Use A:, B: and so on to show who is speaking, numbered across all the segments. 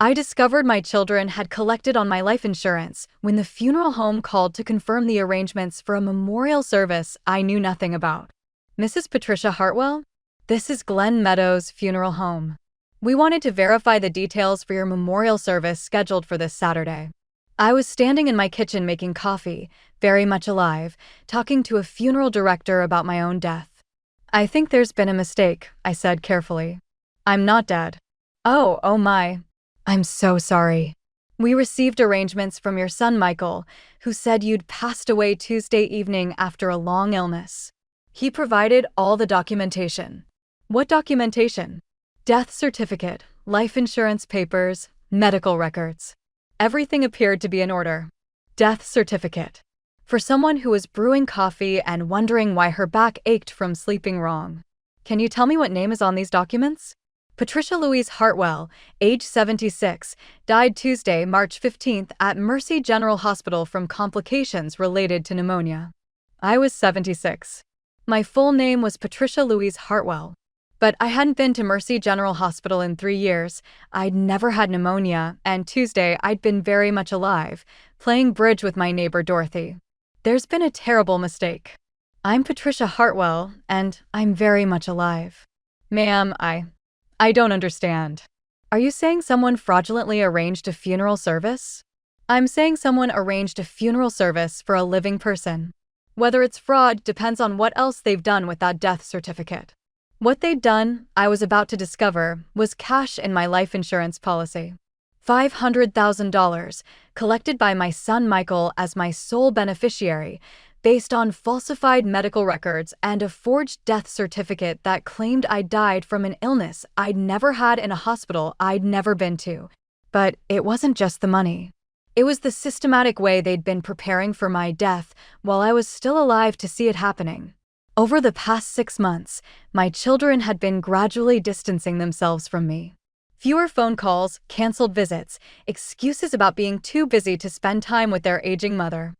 A: I discovered my children had collected on my life insurance when the funeral home called to confirm the arrangements for a memorial service I knew nothing about. Mrs. Patricia Hartwell? This is Glen Meadows Funeral Home. We wanted to verify the details for your memorial service scheduled for this Saturday. I was standing in my kitchen making coffee, very much alive, talking to a funeral director about my own death. I think there's been a mistake, I said carefully. I'm not dead. Oh my. I'm so sorry. We received arrangements from your son Michael, who said you'd passed away Tuesday evening after a long illness. He provided all the documentation. What documentation? Death certificate, life insurance papers, medical records. Everything appeared to be in order. Death certificate. For someone who was brewing coffee and wondering why her back ached from sleeping wrong. Can you tell me what name is on these documents? Patricia Louise Hartwell, age 76, died Tuesday, March 15th at Mercy General Hospital from complications related to pneumonia. I was 76. My full name was Patricia Louise Hartwell. But I hadn't been to Mercy General Hospital in 3 years, I'd never had pneumonia, and Tuesday I'd been very much alive, playing bridge with my neighbor Dorothy. There's been a terrible mistake. I'm Patricia Hartwell, and I'm very much alive. Ma'am, I don't understand. Are you saying someone fraudulently arranged a funeral service? I'm saying someone arranged a funeral service for a living person. Whether it's fraud depends on what else they've done with that death certificate. What they'd done, I was about to discover, was cash in my life insurance policy. $500,000, collected by my son Michael as my sole beneficiary, based on falsified medical records and a forged death certificate that claimed I died from an illness I'd never had in a hospital I'd never been to. But it wasn't just the money. It was the systematic way they'd been preparing for my death while I was still alive to see it happening. Over the past 6 months, my children had been gradually distancing themselves from me. Fewer phone calls, canceled visits, excuses about being too busy to spend time with their aging mother.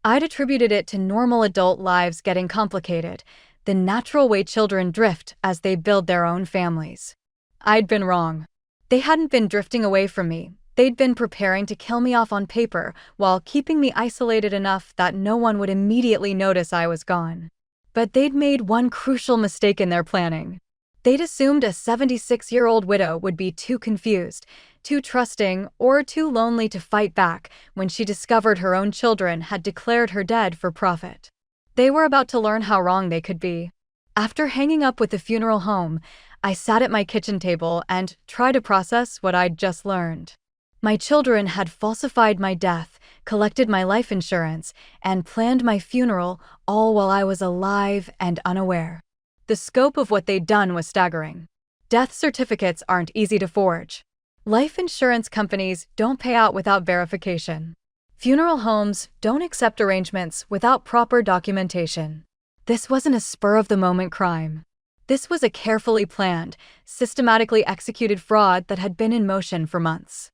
A: I'd attributed it to normal adult lives getting complicated, the natural way children drift as they build their own families. I'd been wrong. They hadn't been drifting away from me. They'd been preparing to kill me off on paper while keeping me isolated enough that no one would immediately notice I was gone. But they'd made one crucial mistake in their planning. They'd assumed a 76-year-old widow would be too confused, too trusting, or too lonely to fight back when she discovered her own children had declared her dead for profit. They were about to learn how wrong they could be. After hanging up with the funeral home, I sat at my kitchen table and tried to process what I'd just learned. My children had falsified my death, collected my life insurance, and planned my funeral, all while I was alive and unaware. The scope of what they'd done was staggering. Death certificates aren't easy to forge. Life insurance companies don't pay out without verification. Funeral homes don't accept arrangements without proper documentation. This wasn't a spur-of-the-moment crime. This was a carefully planned, systematically executed fraud that had been in motion for months.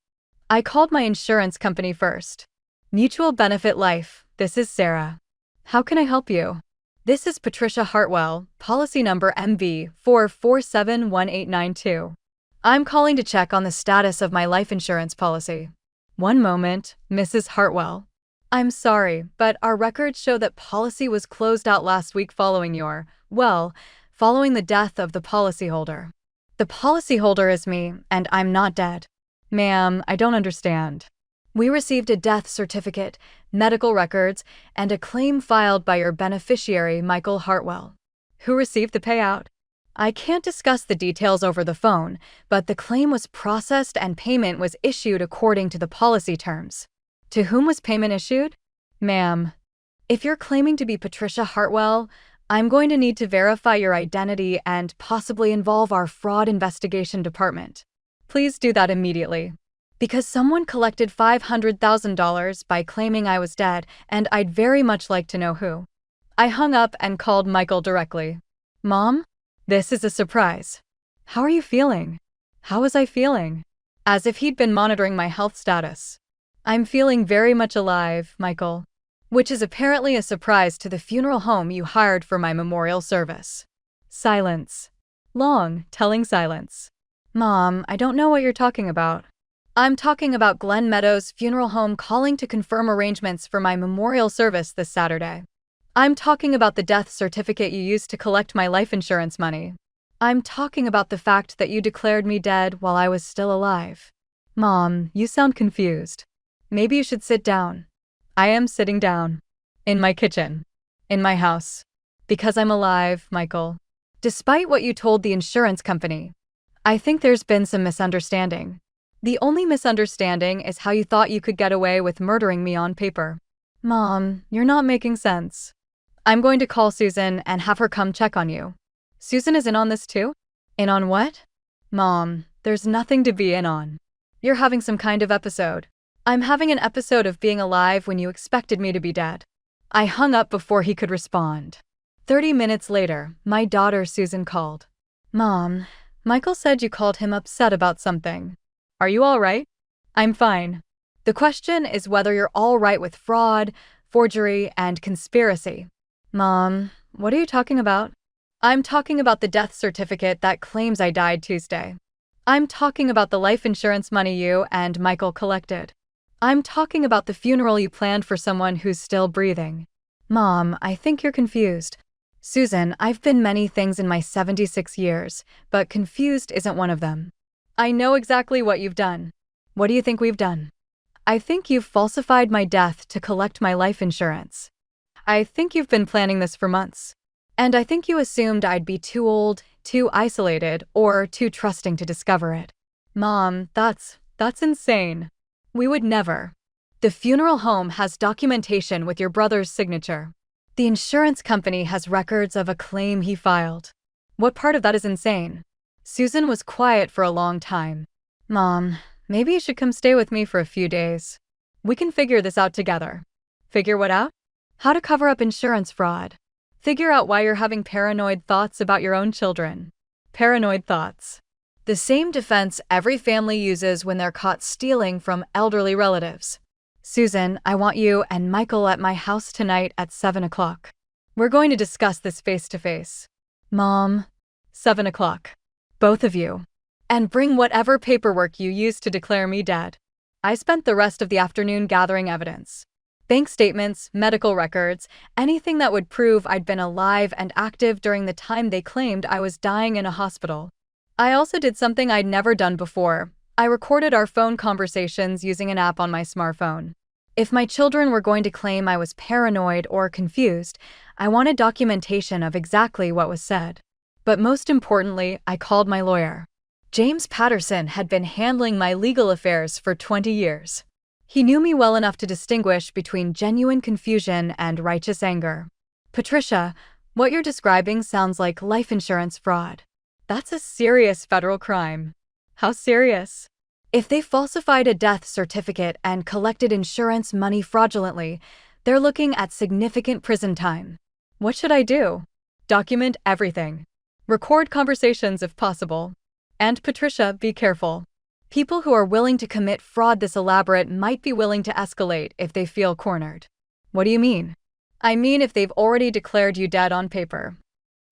A: I called my insurance company first. Mutual Benefit Life, this is Sarah. How can I help you? This is Patricia Hartwell, policy number MV4471892. I'm calling to check on the status of my life insurance policy. One moment, Mrs. Hartwell. I'm sorry, but our records show that policy was closed out last week following following the death of the policyholder. The policyholder is me, and I'm not dead. Ma'am, I don't understand. We received a death certificate, medical records, and a claim filed by your beneficiary, Michael Hartwell. Who received the payout? I can't discuss the details over the phone, but the claim was processed and payment was issued according to the policy terms. To whom was payment issued? Ma'am, if you're claiming to be Patricia Hartwell, I'm going to need to verify your identity and possibly involve our fraud investigation department. Please do that immediately. Because someone collected $500,000 by claiming I was dead, and I'd very much like to know who. I hung up and called Michael directly. Mom? This is a surprise. How are you feeling? How was I feeling? As if he'd been monitoring my health status. I'm feeling very much alive, Michael. Which is apparently a surprise to the funeral home you hired for my memorial service. Silence. Long, telling silence. Mom, I don't know what you're talking about. I'm talking about Glen Meadows Funeral Home calling to confirm arrangements for my memorial service this Saturday. I'm talking about the death certificate you used to collect my life insurance money. I'm talking about the fact that you declared me dead while I was still alive. Mom, you sound confused. Maybe you should sit down. I am sitting down. In my kitchen. In my house. Because I'm alive, Michael. Despite what you told the insurance company. I think there's been some misunderstanding. The only misunderstanding is how you thought you could get away with murdering me on paper. Mom, you're not making sense. I'm going to call Susan and have her come check on you. Susan is in on this too? In on what? Mom, there's nothing to be in on. You're having some kind of episode. I'm having an episode of being alive when you expected me to be dead. I hung up before he could respond. 30 minutes later, my daughter Susan called. Mom, Michael said you called him upset about something. Are you all right? I'm fine. The question is whether you're all right with fraud, forgery, and conspiracy. Mom, what are you talking about? I'm talking about the death certificate that claims I died Tuesday. I'm talking about the life insurance money you and Michael collected. I'm talking about the funeral you planned for someone who's still breathing. Mom, I think you're confused. Susan, I've been many things in my 76 years, but confused isn't one of them. I know exactly what you've done. What do you think we've done? I think you've falsified my death to collect my life insurance. I think you've been planning this for months. And I think you assumed I'd be too old, too isolated, or too trusting to discover it. Mom, that's insane. We would never. The funeral home has documentation with your brother's signature. The insurance company has records of a claim he filed. What part of that is insane? Susan was quiet for a long time. Mom, maybe you should come stay with me for a few days. We can figure this out together. Figure what out? How to cover up insurance fraud. Figure out why you're having paranoid thoughts about your own children. Paranoid thoughts. The same defense every family uses when they're caught stealing from elderly relatives. Susan, I want you and Michael at my house tonight at 7 o'clock. We're going to discuss this face to face. Mom, 7 o'clock. Both of you. And bring whatever paperwork you used to declare me dead. I spent the rest of the afternoon gathering evidence. Bank statements, medical records, anything that would prove I'd been alive and active during the time they claimed I was dying in a hospital. I also did something I'd never done before. I recorded our phone conversations using an app on my smartphone. If my children were going to claim I was paranoid or confused, I wanted documentation of exactly what was said. But most importantly, I called my lawyer. James Patterson had been handling my legal affairs for 20 years. He knew me well enough to distinguish between genuine confusion and righteous anger. Patricia, what you're describing sounds like life insurance fraud. That's a serious federal crime. How serious? If they falsified a death certificate and collected insurance money fraudulently, they're looking at significant prison time. What should I do? Document everything. Record conversations if possible. And Patricia, be careful. People who are willing to commit fraud this elaborate might be willing to escalate if they feel cornered. What do you mean? I mean if they've already declared you dead on paper.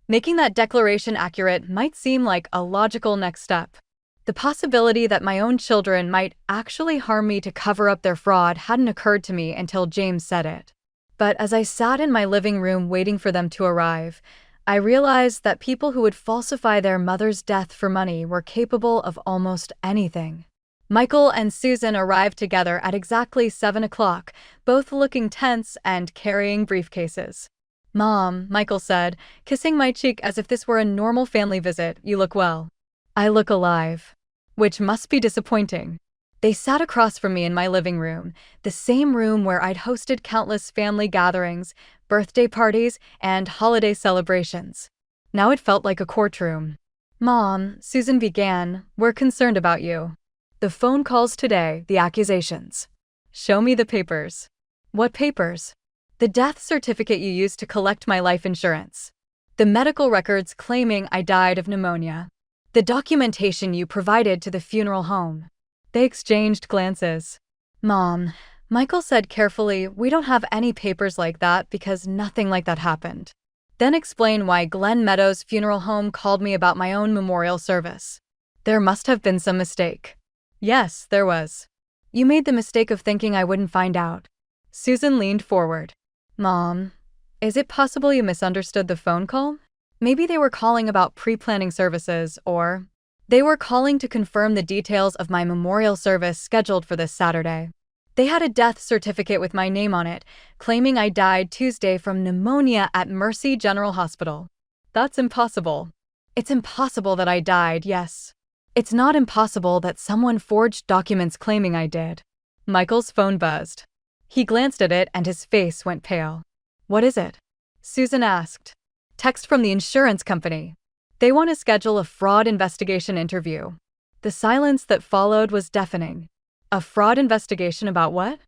A: Making that declaration accurate might seem like a logical next step. The possibility that my own children might actually harm me to cover up their fraud hadn't occurred to me until James said it. But as I sat in my living room waiting for them to arrive, I realized that people who would falsify their mother's death for money were capable of almost anything. Michael and Susan arrived together at exactly 7 o'clock, both looking tense and carrying briefcases. Mom, Michael said, kissing my cheek as if this were a normal family visit, you look well. I look alive. Which must be disappointing. They sat across from me in my living room, the same room where I'd hosted countless family gatherings, birthday parties, and holiday celebrations. Now it felt like a courtroom. Mom, Susan began, we're concerned about you. The phone calls today, the accusations. Show me the papers. What papers? The death certificate you used to collect my life insurance. The medical records claiming I died of pneumonia. The documentation you provided to the funeral home. They exchanged glances. Mom, Michael said carefully, we don't have any papers like that because nothing like that happened. Then explain why Glen Meadows Funeral Home called me about my own memorial service. There must have been some mistake. Yes, there was. You made the mistake of thinking I wouldn't find out. Susan leaned forward. Mom, is it possible you misunderstood the phone call? Maybe they were calling about pre-planning services, or they were calling to confirm the details of my memorial service scheduled for this Saturday. They had a death certificate with my name on it, claiming I died Tuesday from pneumonia at Mercy General Hospital. That's impossible. It's impossible that I died, yes. It's not impossible that someone forged documents claiming I did. Michael's phone buzzed. He glanced at it and his face went pale. What is it? Susan asked. Text from the insurance company. They want to schedule a fraud investigation interview. The silence that followed was deafening. A fraud investigation about what?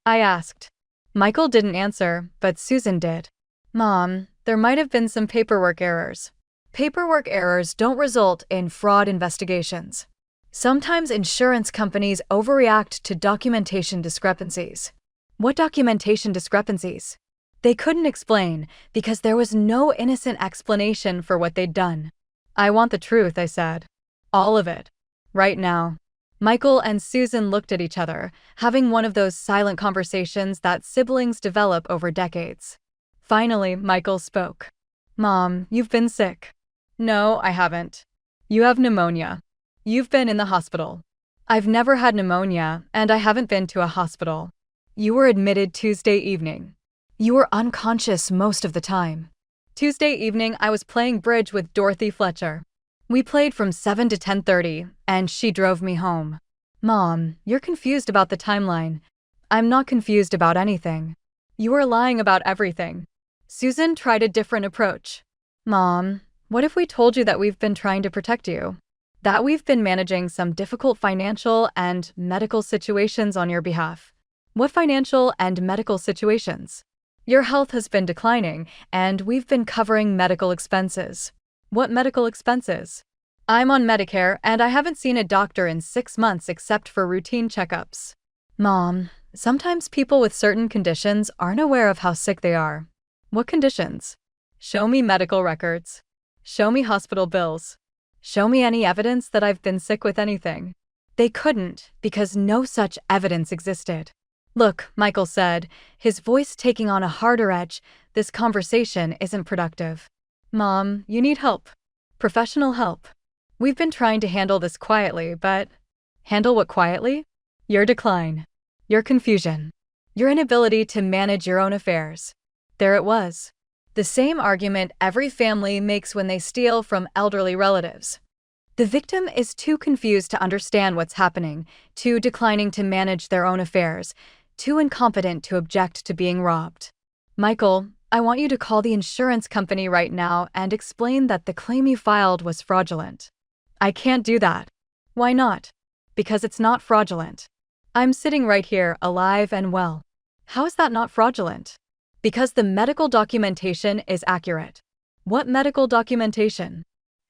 A: I asked. Michael didn't answer, but Susan did. Mom, there might have been some paperwork errors. Paperwork errors don't result in fraud investigations. Sometimes insurance companies overreact to documentation discrepancies. What documentation discrepancies? They couldn't explain because there was no innocent explanation for what they'd done. I want the truth, I said. All of it. Right now. Michael and Susan looked at each other, having one of those silent conversations that siblings develop over decades. Finally, Michael spoke. Mom, you've been sick. No, I haven't. You have pneumonia. You've been in the hospital. I've never had pneumonia, and I haven't been to a hospital. You were admitted Tuesday evening. You were unconscious most of the time. Tuesday evening, I was playing bridge with Dorothy Fletcher. We played from 7 to 10:30, and she drove me home. Mom, you're confused about the timeline. I'm not confused about anything. You are lying about everything. Susan tried a different approach. Mom, what if we told you that we've been trying to protect you? That we've been managing some difficult financial and medical situations on your behalf? What financial and medical situations? Your health has been declining, and we've been covering medical expenses. What medical expenses? I'm on Medicare, and I haven't seen a doctor in 6 months except for routine checkups. Mom, sometimes people with certain conditions aren't aware of how sick they are. What conditions? Show me medical records. Show me hospital bills. Show me any evidence that I've been sick with anything. They couldn't, because no such evidence existed. Look, Michael said, his voice taking on a harder edge, this conversation isn't productive. Mom, you need help. Professional help. We've been trying to handle this quietly, but… Handle what quietly? Your decline. Your confusion. Your inability to manage your own affairs. There it was. The same argument every family makes when they steal from elderly relatives. The victim is too confused to understand what's happening, too declining to manage their own affairs, too incompetent to object to being robbed. Michael, I want you to call the insurance company right now and explain that the claim you filed was fraudulent. I can't do that. Why not? Because it's not fraudulent. I'm sitting right here, alive and well. How is that not fraudulent? Because the medical documentation is accurate. What medical documentation?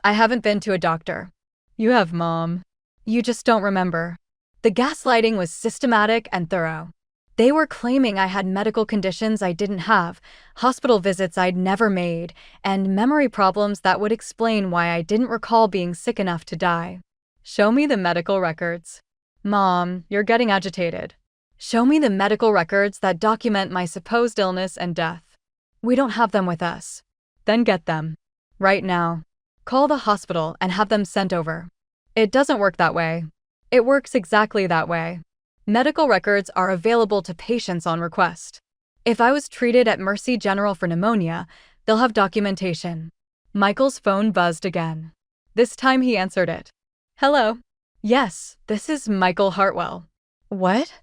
A: I haven't been to a doctor. You have, Mom. You just don't remember. The gaslighting was systematic and thorough. They were claiming I had medical conditions I didn't have, hospital visits I'd never made, and memory problems that would explain why I didn't recall being sick enough to die. Show me the medical records. Mom, you're getting agitated. Show me the medical records that document my supposed illness and death. We don't have them with us. Then get them. Right now. Call the hospital and have them sent over. It doesn't work that way. It works exactly that way. Medical records are available to patients on request. If I was treated at Mercy General for pneumonia, they'll have documentation. Michael's phone buzzed again. This time he answered it. Hello. Yes, this is Michael Hartwell. What?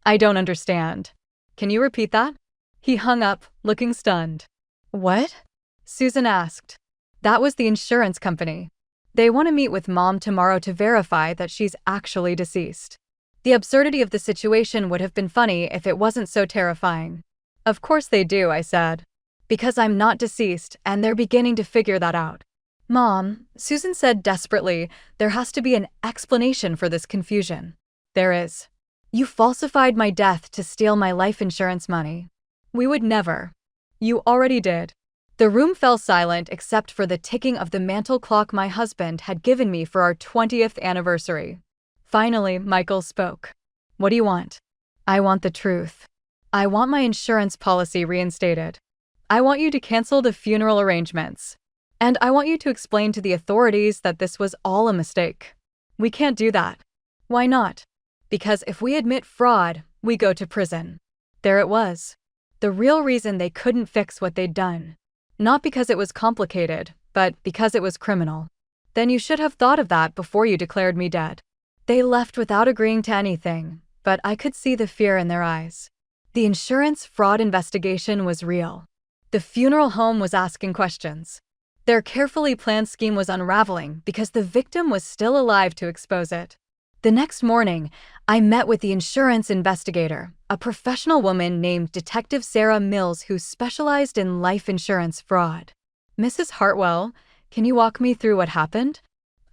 A: I don't understand. Can you repeat that? He hung up, looking stunned. What? Susan asked. That was the insurance company. They want to meet with Mom tomorrow to verify that she's actually deceased. The absurdity of the situation would have been funny if it wasn't so terrifying. Of course they do, I said. Because I'm not deceased, and they're beginning to figure that out. Mom, Susan said desperately, there has to be an explanation for this confusion. There is. You falsified my death to steal my life insurance money. We would never. You already did. The room fell silent except for the ticking of the mantel clock my husband had given me for our 20th anniversary. Finally, Michael spoke. What do you want? I want the truth. I want my insurance policy reinstated. I want you to cancel the funeral arrangements. And I want you to explain to the authorities that this was all a mistake. We can't do that. Why not? Because if we admit fraud, we go to prison. There it was. The real reason they couldn't fix what they'd done. Not because it was complicated, but because it was criminal. Then you should have thought of that before you declared me dead. They left without agreeing to anything, but I could see the fear in their eyes. The insurance fraud investigation was real. The funeral home was asking questions. Their carefully planned scheme was unraveling because the victim was still alive to expose it. The next morning, I met with the insurance investigator, a professional woman named Detective Sarah Mills who specialized in life insurance fraud. Mrs. Hartwell, can you walk me through what happened?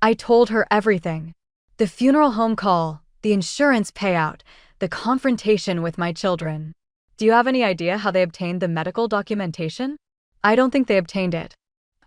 A: I told her everything. The funeral home call, the insurance payout, the confrontation with my children. Do you have any idea how they obtained the medical documentation? I don't think they obtained it.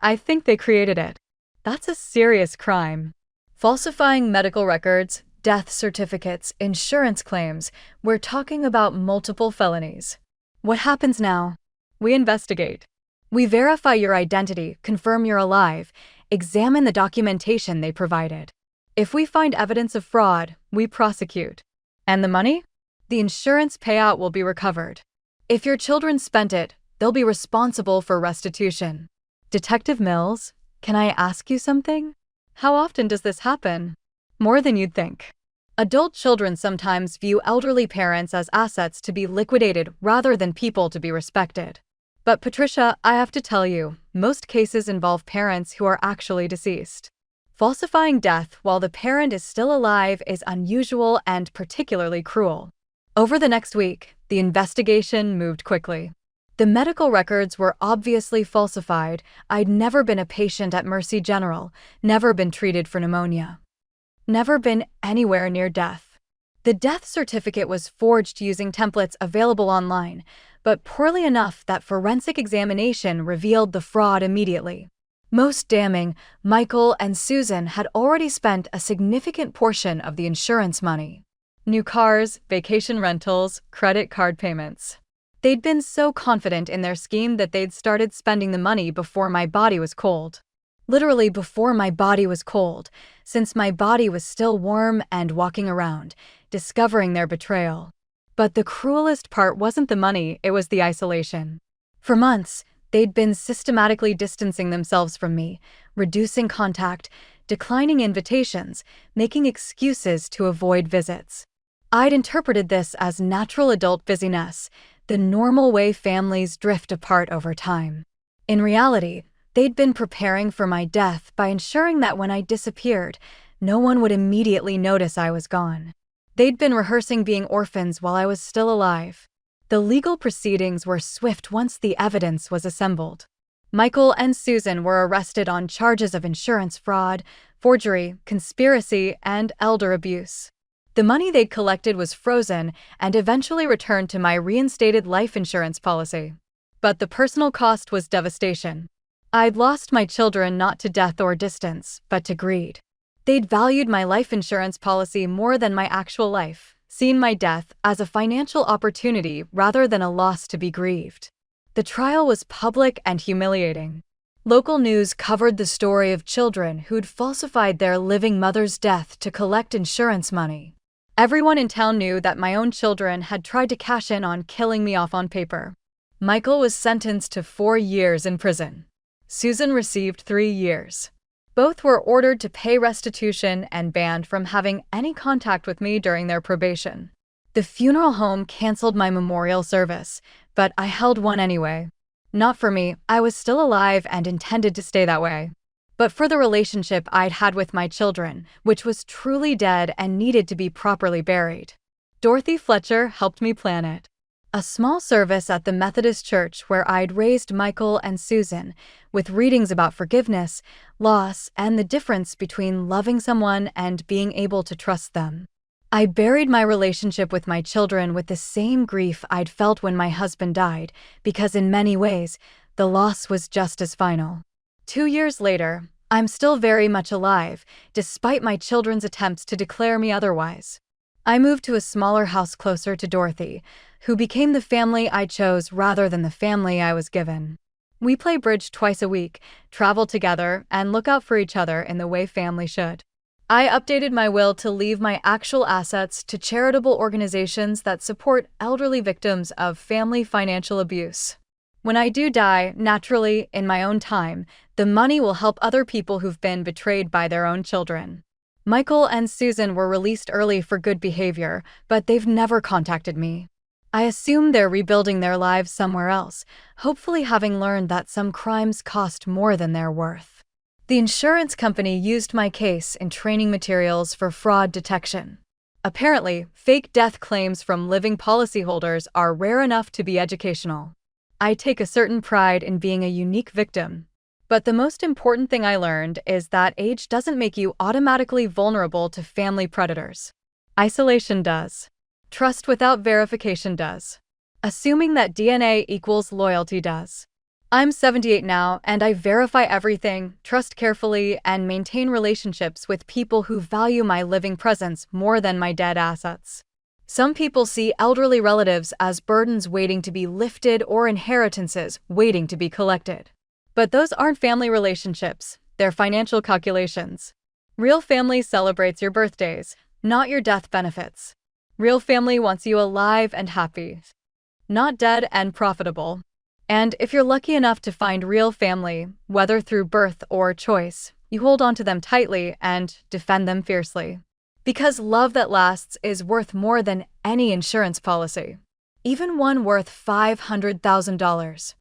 A: I think they created it. That's a serious crime. Falsifying medical records, death certificates, insurance claims. We're talking about multiple felonies. What happens now? We investigate. We verify your identity, confirm you're alive, examine the documentation they provided. If we find evidence of fraud, we prosecute. And the money? The insurance payout will be recovered. If your children spent it, they'll be responsible for restitution. Detective Mills, can I ask you something? How often does this happen? More than you'd think. Adult children sometimes view elderly parents as assets to be liquidated rather than people to be respected. But Patricia, I have to tell you, most cases involve parents who are actually deceased. Falsifying death while the parent is still alive is unusual and particularly cruel. Over the next week, the investigation moved quickly. The medical records were obviously falsified. I'd never been a patient at Mercy General, never been treated for pneumonia. Never been anywhere near death. The death certificate was forged using templates available online, but poorly enough that forensic examination revealed the fraud immediately. Most damning, Michael and Susan had already spent a significant portion of the insurance money. New cars, vacation rentals, credit card payments. They'd been so confident in their scheme that they'd started spending the money before my body was cold. Literally before my body was cold, since my body was still warm and walking around, discovering their betrayal. But the cruelest part wasn't the money, it was the isolation. For months, they'd been systematically distancing themselves from me, reducing contact, declining invitations, making excuses to avoid visits. I'd interpreted this as natural adult busyness, the normal way families drift apart over time. In reality, they'd been preparing for my death by ensuring that when I disappeared, no one would immediately notice I was gone. They'd been rehearsing being orphans while I was still alive. The legal proceedings were swift once the evidence was assembled. Michael and Susan were arrested on charges of insurance fraud, forgery, conspiracy, and elder abuse. The money they'd collected was frozen and eventually returned to my reinstated life insurance policy. But the personal cost was devastation. I'd lost my children not to death or distance, but to greed. They'd valued my life insurance policy more than my actual life, seen my death as a financial opportunity rather than a loss to be grieved. The trial was public and humiliating. Local news covered the story of children who'd falsified their living mother's death to collect insurance money. Everyone in town knew that my own children had tried to cash in on killing me off on paper. Michael was sentenced to 4 years in prison. Susan received 3 years. Both were ordered to pay restitution and banned from having any contact with me during their probation. The funeral home canceled my memorial service, but I held one anyway. Not for me, I was still alive and intended to stay that way. But for the relationship I'd had with my children, which was truly dead and needed to be properly buried. Dorothy Fletcher helped me plan it. A small service at the Methodist Church where I'd raised Michael and Susan, with readings about forgiveness, loss, and the difference between loving someone and being able to trust them. I buried my relationship with my children with the same grief I'd felt when my husband died, because in many ways, the loss was just as final. 2 years later, I'm still very much alive, despite my children's attempts to declare me otherwise. I moved to a smaller house closer to Dorothy, who became the family I chose rather than the family I was given. We play bridge twice a week, travel together, and look out for each other in the way family should. I updated my will to leave my actual assets to charitable organizations that support elderly victims of family financial abuse. When I do die, naturally, in my own time, the money will help other people who've been betrayed by their own children. Michael and Susan were released early for good behavior, but they've never contacted me. I assume they're rebuilding their lives somewhere else, hopefully having learned that some crimes cost more than they're worth. The insurance company used my case in training materials for fraud detection. Apparently, fake death claims from living policyholders are rare enough to be educational. I take a certain pride in being a unique victim. But the most important thing I learned is that age doesn't make you automatically vulnerable to family predators. Isolation does. Trust without verification does. Assuming that DNA equals loyalty does. I'm 78 now, and I verify everything, trust carefully, and maintain relationships with people who value my living presence more than my dead assets. Some people see elderly relatives as burdens waiting to be lifted or inheritances waiting to be collected. But those aren't family relationships, they're financial calculations. Real family celebrates your birthdays, not your death benefits. Real family wants you alive and happy, not dead and profitable. And if you're lucky enough to find real family, whether through birth or choice, you hold on to them tightly and defend them fiercely. Because love that lasts is worth more than any insurance policy, even one worth $500,000.